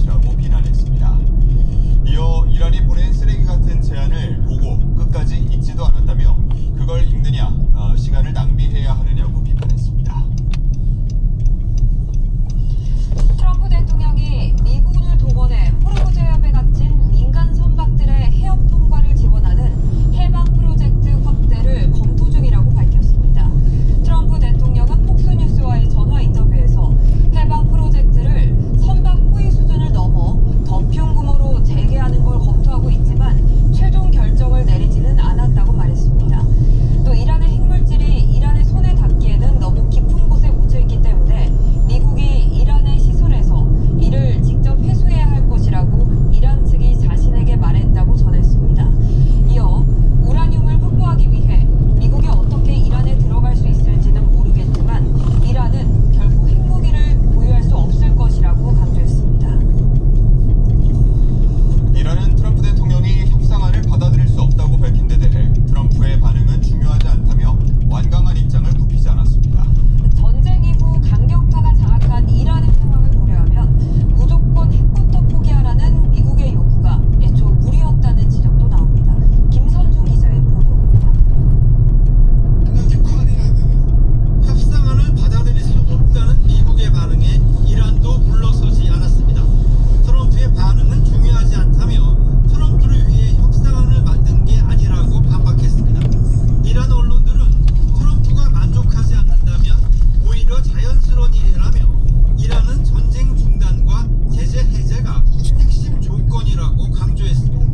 것이라고 비난했습니다. 이어 이란이 보낸 쓰레기 같은 제안을 보고 끝까지 읽지도 않았다며 그걸 읽느냐 시간을 낭비해야 하느냐고 비판했습니다. 트럼프 대통령이 미군을 동원해 호르무즈 해협에 갇힌 민간 선박들의 해협 통과를 지원하는 해방 프로젝트 확대를 검토 중이라고 밝혔습니다. 트럼프 대통령은 폭스뉴스와의 전화 인터뷰에서 해방 프로젝트를 선박 호위 수준을 넘어 덮용 규모로 재개하는 걸 검토하고 있지만 최종 결정을 내리지는 않았다고 말했습니다. 또 이란의 핵물질이 이란의 손에 닿기에는 너무 깊은 곳에 묻혀 있기 때문에 미국이 이란의 시설에서 이를 직접 회수해야 할 것이라고 이란 측이 자신에게 말했다고 전했습니다. 이어 우라늄을 확보하기 위해 미국이 어떻게 이란에 들어갈 수 있을지는 모르겠지만 이란은 결국 핵무기를 보유할 수 없을 것이라고 강조했습니다. 이란은 트럼프 대통령이 협상안을 받아들일 수 없다고 밝힌 데 대해 트럼프의 반응은 중요하지 않다며 완강한 입장을 굽히지 않았습니다. 전쟁 이후 강경파가 장악한 이란의 상황을 고려하면 무조건 핵부터 포기하라는 미국의 요구가 애초 무리였다는 지적도 나옵니다. 김선중 기자의 보도입니다. 협상안을 받아들일 수 없다는 미국의 반응에 이란도 물러서지 않았습니다. 트럼프의 반응은 중요하지 않다며 트럼프를 위해 협상안을 만든 게 아니라고 반박했습니다. 이란 언론들은 트럼프가 만족하지 않는다면 오히려 자연스러운 일이라며 이란은 전쟁 중단과 제재 해제가 핵심 조건이라고 강조했습니다.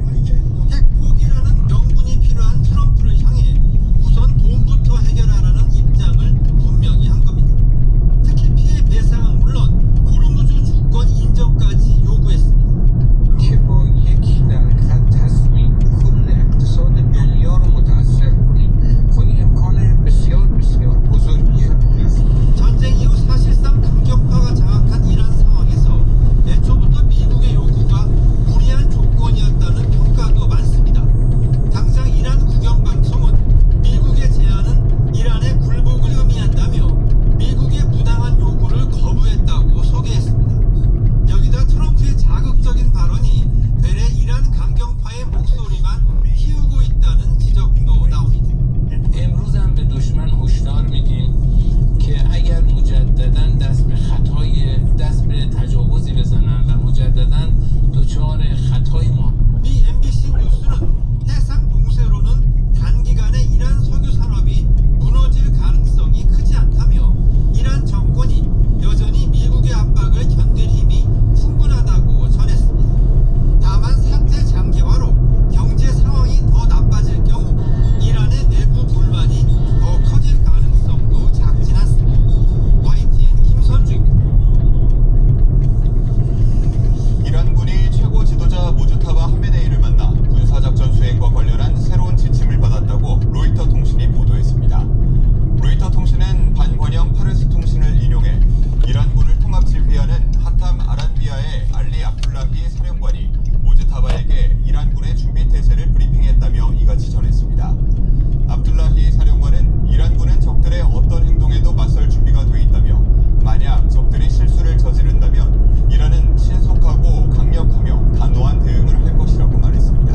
핵 포기라는 명분이 필요한 트럼프를 향해 우선 돈부터 해결하라는 입장을 분명히 한 겁니다. 특히 피해 배상은 물론 호르무즈 주권 인정까지 요구했습니다. که با یک درصد تصمیم کل اقتصاد دنیا رو متاثر کنیم خب این امکان بسیار بسیار بزرگیه. 전쟁 이후 사실상 강경파가 장악한 이란 상황에서 애초부터 미국의 요구가 무리한 조건이었다는 평가도 많습니다. 당장 이란 국영방송은 미국의 제안은 이란의 굴복을 의미한다며 미국의 부당한 요구를 거부했다고 소개했습니다. 여기다 트럼프의 자극적인 발언이 되레 이란 강경파의 목소리만 키우고 있다는 지적도 나옵니다. امروز هم به دشمن هشدار میدیم که اگر مجددا دست به تجاوزی بزنن و مجددا دچار خطای ما 미 MBC 뉴스는 해상 봉쇄로는 단기간에 이란 석유 산업이 무너질 가능성이 크지 않다며 이란 정권이 여전히 미국의 압박을 견딜 힘이 충분하다고 전했습니다. 다만 사태 장기화로 경제 상황이 더 나빠질 경우 이란의 내부 불만이 더 커질 가능성도 작진 않습니다. YTN 김선주입니다. 이란군이 최고 지도자 모주타바 하메네이를 만나 군사작전 수행과 관련한 새로운 지침을 받았다고 로이터 통신이 보도했습니다. 로이터 통신은 반관영 파르스 통신을 인용해 이란군을 통합 지휘하는 하탐 아란비아의 알리 압둘라히 사령관이 모주타바에게 이란군의 준비 태세를 브리핑했다며 이같이 전했습니다. 압둘라히 사령관은 이란군은 적들의 어떤 행동에도 맞설 준비가 돼 있다며 만약 적들이 실수를 저지른다면 이란은 신속하고 강력하며 단호한 대응을 할 것이라고 말했습니다.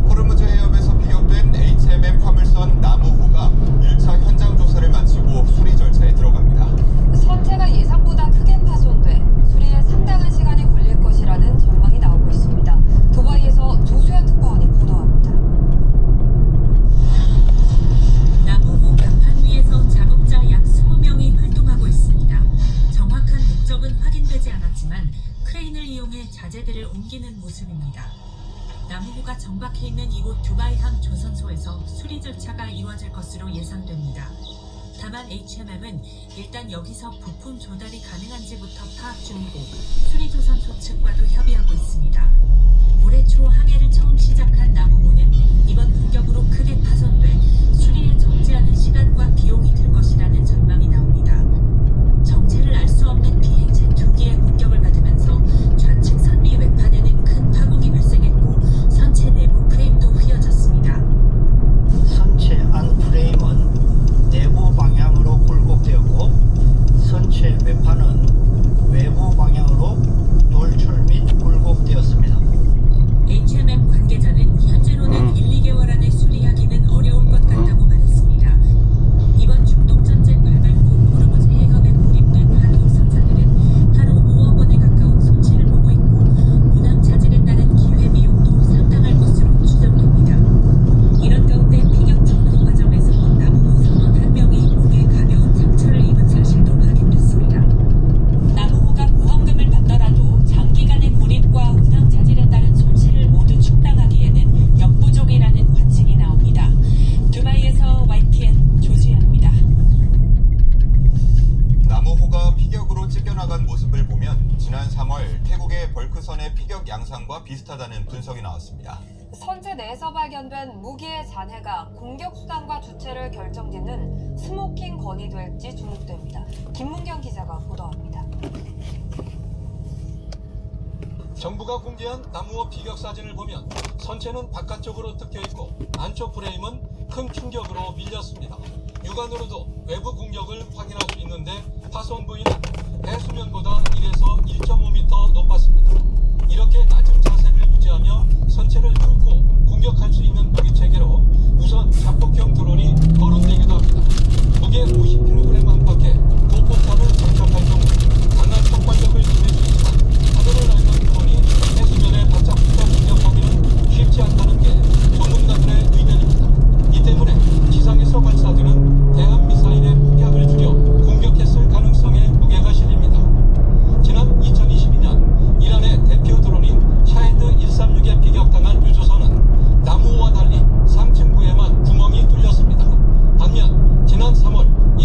호르무즈 해협에서 피격된 HMM 화물선 나무호가 1차 현장 조사를 마치고 수리 절차에 들어갑니다. 선체가 예상보다 크게 파손돼 수리에 상당한 시간이 걸릴 것이라는 전망이 나오고 있습니다. 두바이에서 조수현 특파원이 보도합니다. 나무호甲판 위에서 작업자 약 20명이 활동하고 있습니다. 정확한 목적은 확인되지 않았지만 크레인을 이용해 자재들을 옮기는 모습입니다. 나무호가 정박해 있는 이곳 두바이항 조선소에서 수리 절차가 이루어질 것으로 예상됩니다. 다만 HMM은 일단 여기서 부품 조달이 가능한지부터 파악 중이고 수리조선소 측과도 협의하고 있습니다. 올해 초 항해를 처음 시작한 나무호는 이번 공격으로 크게 파손돼 수리에 적지 않은 시간과 비용이 들 것이라는 전망이 나옵니다. 정체를 알 수 없는 비행체 2기의 공격을 받으면서 좌측 선미 외판에는 큰 파국이 발생했고 선체 내부 프레임도 휘어졌습니다. 선체 안 프레임은 내부 방향으로 굴곡되었고 선체 외판은 외부 상태와 비슷하다는 분석이 나왔습니다. 선체 내에서 발견된 무기의 잔해가 공격 수단과 주체를 결정짓는 스모킹 건이 될지 주목됩니다. 김문경 기자가 보도합니다. 정부가 공개한 남우호 비격 사진을 보면 선체는 바깥쪽으로 뜯겨 있고 안쪽 프레임은 큰 충격으로 밀렸습니다. 육안으로도 외부 공격을 확인할 수 있는데 파손 부위는 해수면보다 1에서 1.5m 높았습니다. 이렇게 낮은 자세를 유지하며 선체를 뚫고 공격할 수 있는 무기 체계로 우선 자폭형 드론이 거론되기도 합니다. 무게 50kg 안팎의 고폭탄을 장착할 경우 강한 폭발력을 지닐 수 있지만 하늘을 날던 드론이 해수면에 바짝 붙어 공격하기는 쉽지 않다는 게 전문가들의 의견입니다. 이 때문에 지상에서 발사되는 대한미사일의 폭약을 줄여 공격했을 가능성에 무게가 실립니다. 지난 2022년 이란의 대표 드론인 샤헤드 136에 비격당한 유조선은 남우호와 달리 상층부에만 구멍이 뚫렸습니다. 반면 지난 3월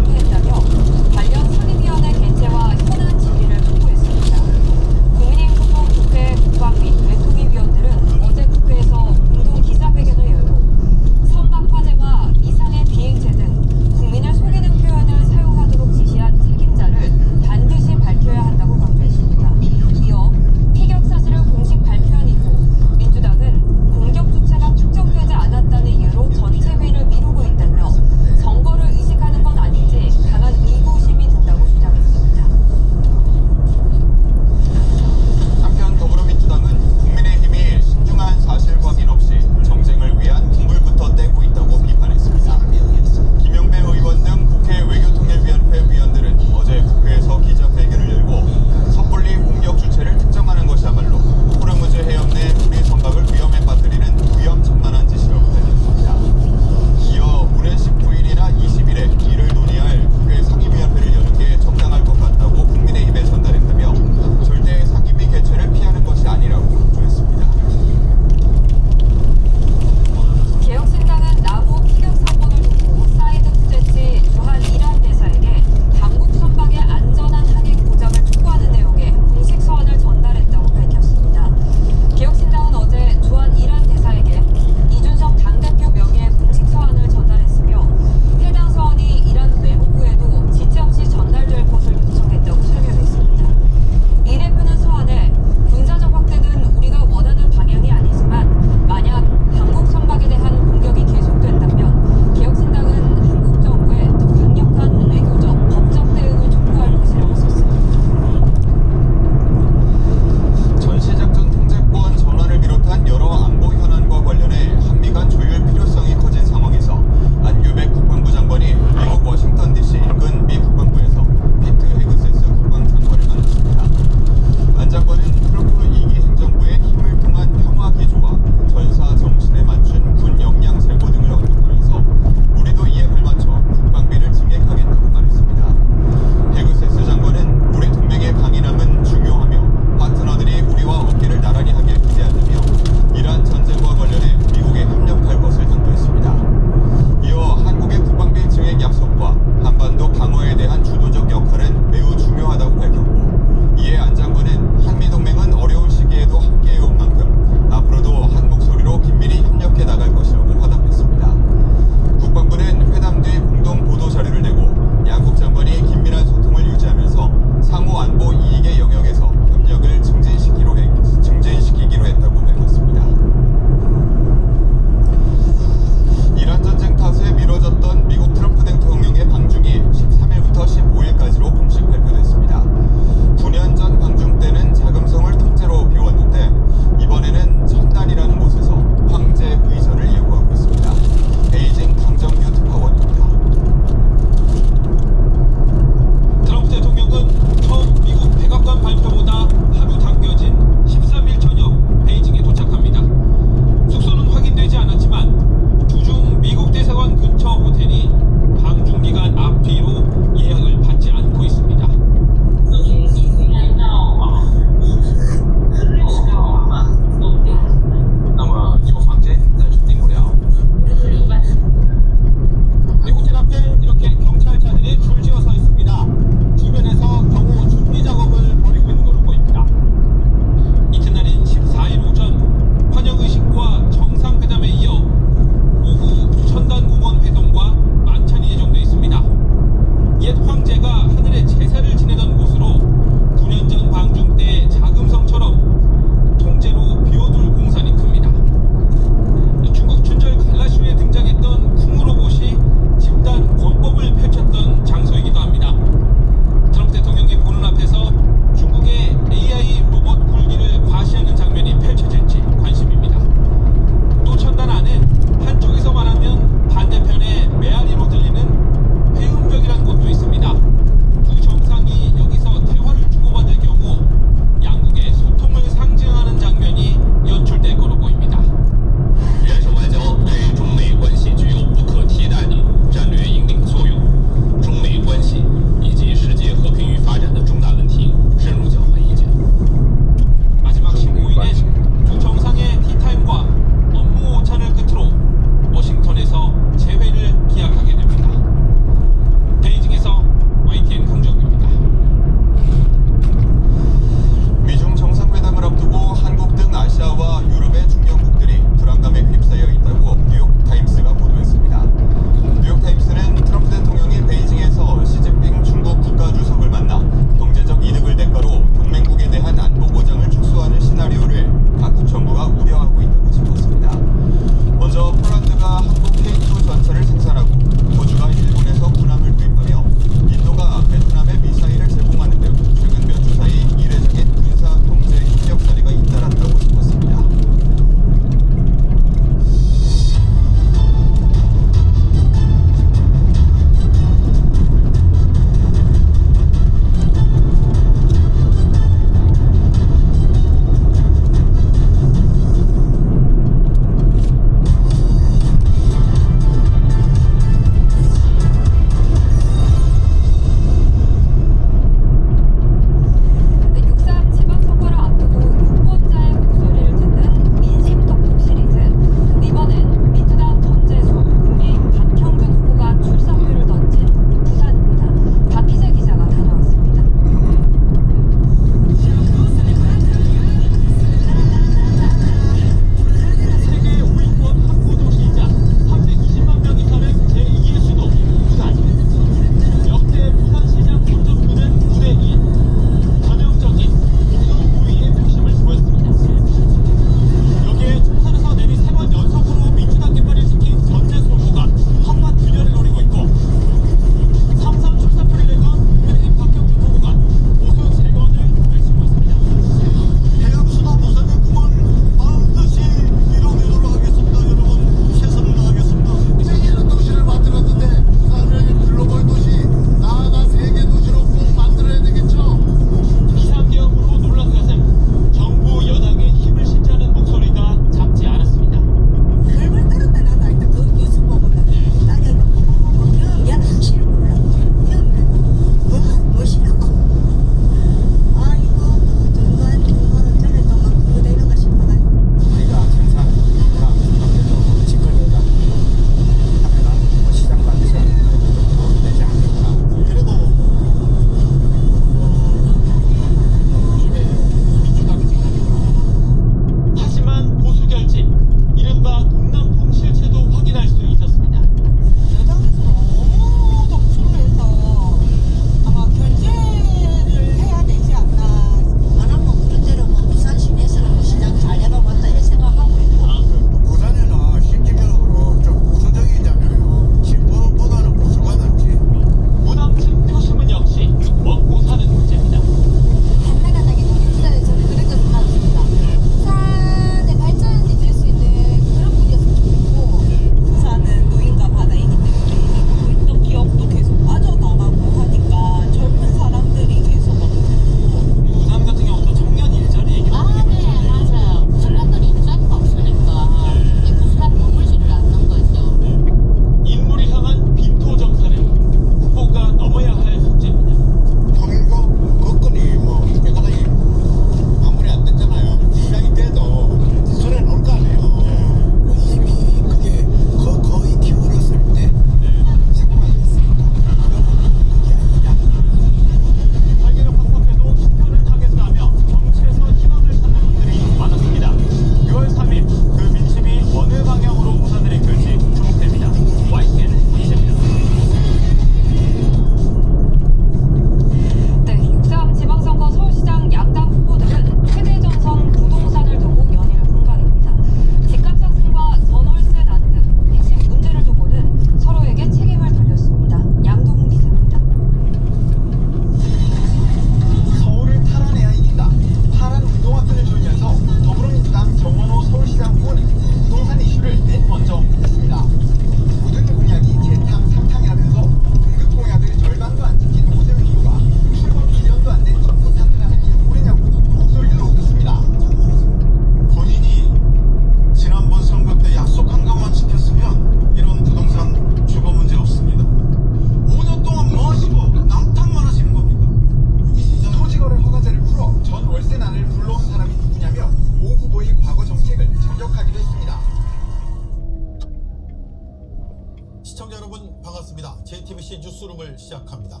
여러분 반갑습니다. JTBC 뉴스룸을 시작합니다.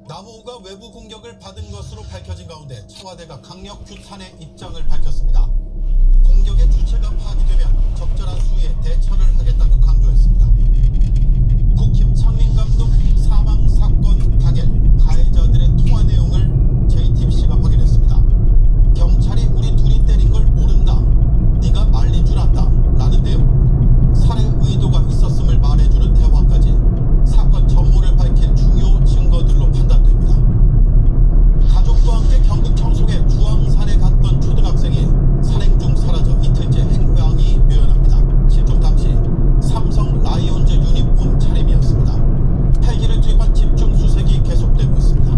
남우호가 외부 공격을 받은 것으로 밝혀진 가운데 청와대가 강력 규탄의 입장을 밝혔습니다. 공격의 주체가 파악되면 적절한 수위에 대처를 하겠다고 강조했습니다. 국 김창민 감독 사망 사건 당일 가해자들의 통화 내용을 JTBC가 확인했습니다. 경찰이 우리 둘이 때린 걸 모른다. 네가 말린 줄 안다. 라는 내용. 살해 의도가 있었음을 말해주는 대화까지 사건 전모를 밝힌 중요 증거들로 판단됩니다. 가족과 함께 경북 청송에 주황산에 갔던 초등학생이 산행 중 사라져 이틀째 행방이 묘연합니다. 실종 당시 삼성 라이온즈 유니폼 차림이었습니다. 헬기를 투입한 집중 수색이 계속되고 있습니다.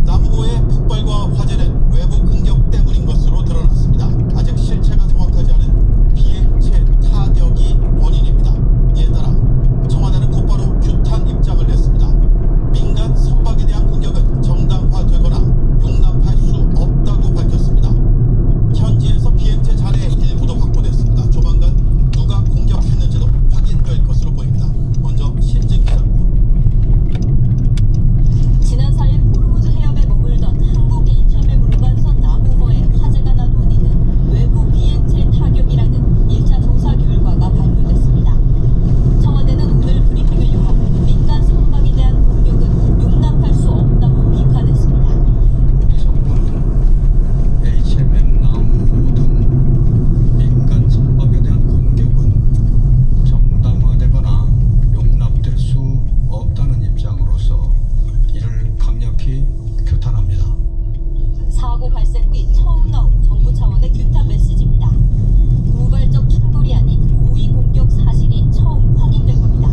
남우호의 폭발과 화재는 외부 공격 때문인 것으로 드러났습니다. 아직 실체가 정확하지 않은 비행체 타격이 원인입니다. 이에 따라 청와대는 곧바로 규탄 입장을 냈습니다. 민간 선박에 대한 공격은 정당화되거나 용납할 수 없다고 밝혔습니다. 현지에서 비행체 잔해의 일부도 확보됐습니다. 조만간 누가 공격했는지도 확인될 것으로 보입니다. 먼저 신진 기자입니다. 지난 4일 호르무즈 해협에 머물던 한국 H함의 물관선 남우호에 화재가 난 원인은 외부 비행체 타격이라는 1차 조사 결과가 발표됐습니다. 청와대는 오늘 브리핑을 열어 민간 선박에 대한 공격은 용납할 수 없다고 비판했습니다. 정부는 HMM 남우호 등 민간 선박에 대한 공격은 정당화되거나 용납될 수 없다는 입장으로서 이를 강력히 규탄합니다. 사고 발생 뒤 처음 나온 정부 차원의 규탄 메시지입니다. 우발적 충돌이 아닌 고의 공격 사실이 처음 확인된 겁니다.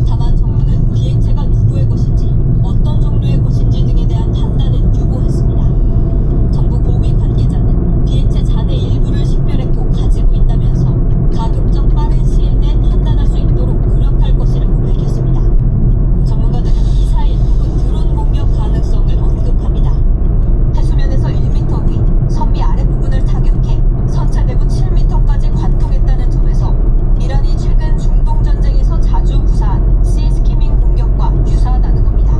다만 정부는 비행체가 누구의 것인지 어떤 종류의 것인지 등에 대한 판단은 유보했습니다. 정부 고위 관계자는 비행체 잔해 일부를 식별했고 가지고 있다면서 가급적 빠른 시일 내 판단할 수 있도록 노력할 것이라고 밝혔습니다. 전문가들은 미사일 혹은 드론 공격 가능성을 언급합니다. 해수면에서 1m 위, 선미 아랫부분을 타격해 선체 내부 7m까지 관통했다는 점에서 이란이 최근 중동 전쟁에서 자주 구사한 시스키밍 공격과 유사하다는 겁니다.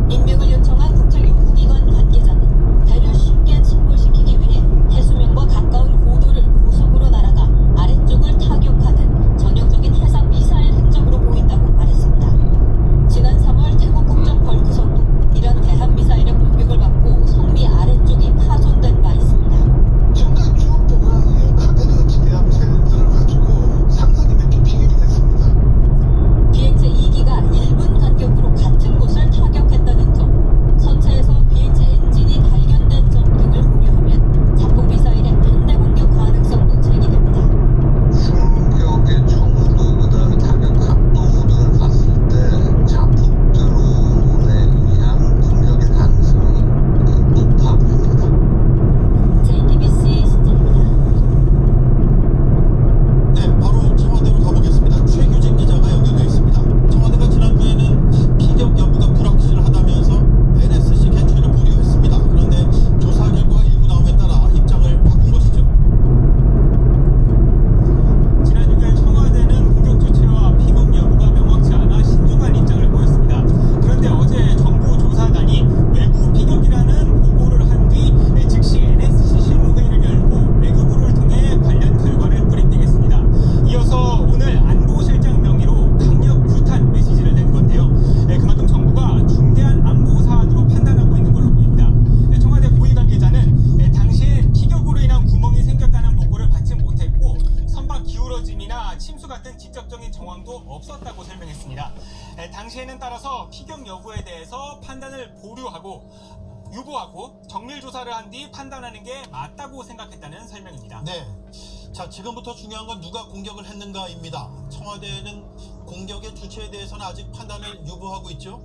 임명을 요청한 국책연구기관 관계자는 배를 쉽게 침몰시키기 위해 해수면과 가까운 고도를 고속으로 날아가 아래쪽을 타격하는 전형적인 해상 미사일 흔적으로 보인다고 말했습니다. 지난 3월 태국 국적 벌크선도 이런 대한 미사일의 공격을 받고 선미 아래쪽이 파손된 바 있습니다. 중간 주옥도가 가드르 제압체들을 가지고 상상이 몇개 피격이 됐습니다. 비행체 2기가 1분 간격으로 같은 곳을 타격했다는 점, 선체에서 비행체 엔진이 발견된 점 등을 고려하면 자폭 미사일의 편대 공격 가능성도 제기됩니다. 승격의 정도보다 타격 각도 등을 봤을 때 자폭 드론에 의한 공격의 가능성이 높아 보입니다. JTBC 신진입니다. 네, 바로 청와대로 가보겠습니다. 최규진 기자가 연결되어 있습니다. 청와대가 지난주에는 피격 여부가 불확실하다면서 NSC 개최를 보류했습니다. 그런데 조사 결과가 일부 나옴에 따라 입장을 바꾼 것이죠. 지난 6일 청와대는 공격 주체와 피격 여부가 명확치 않아 신중한 입장을 보였습니다. 그런데 어제 정부 조사단이 외부 피격이라는 보고를 한 뒤 즉시 NSC 실무회의를 열고 외교부를 통해 관련 결과를 브리핑했습니다. 이어서 오늘 안보실장 명의로 강력 규탄 메시지를 낸 건데요. 그만큼 정부가 중대한 안보 사안으로 판단하고 있는 걸로 보입니다. 청와대 고위 관계자는 당시엔 피격으로 인한 구멍이 생겼다는 보고를 받지 못했고 선박 기울어짐이나 침수 같은 직접적인 정황도 없었다고 설명했습니다. 당시에는 따라서 피격 여부에 대해서 판단을 유보하고 정밀 조사를 한 뒤 판단하는 게 맞다고 생각했다는 설명입니다. 네. 자, 지금부터 중요한 건 누가 공격을 했는가입니다. 청와대는 공격의 주체에 대해서는 아직 판단을 유보하고 있죠.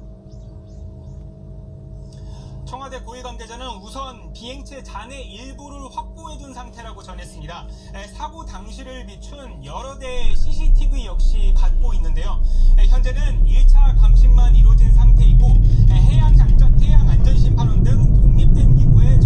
청와대 고위 관계자는 우선 비행체 잔해 일부를 확보해둔 상태라고 전했습니다. 사고 당시를 비춘 여러 대의 CCTV 역시 갖고 있는데요. 현재는 1차 감식만 이루어진 상태이고 해양안전심판원 등 독립된 기구의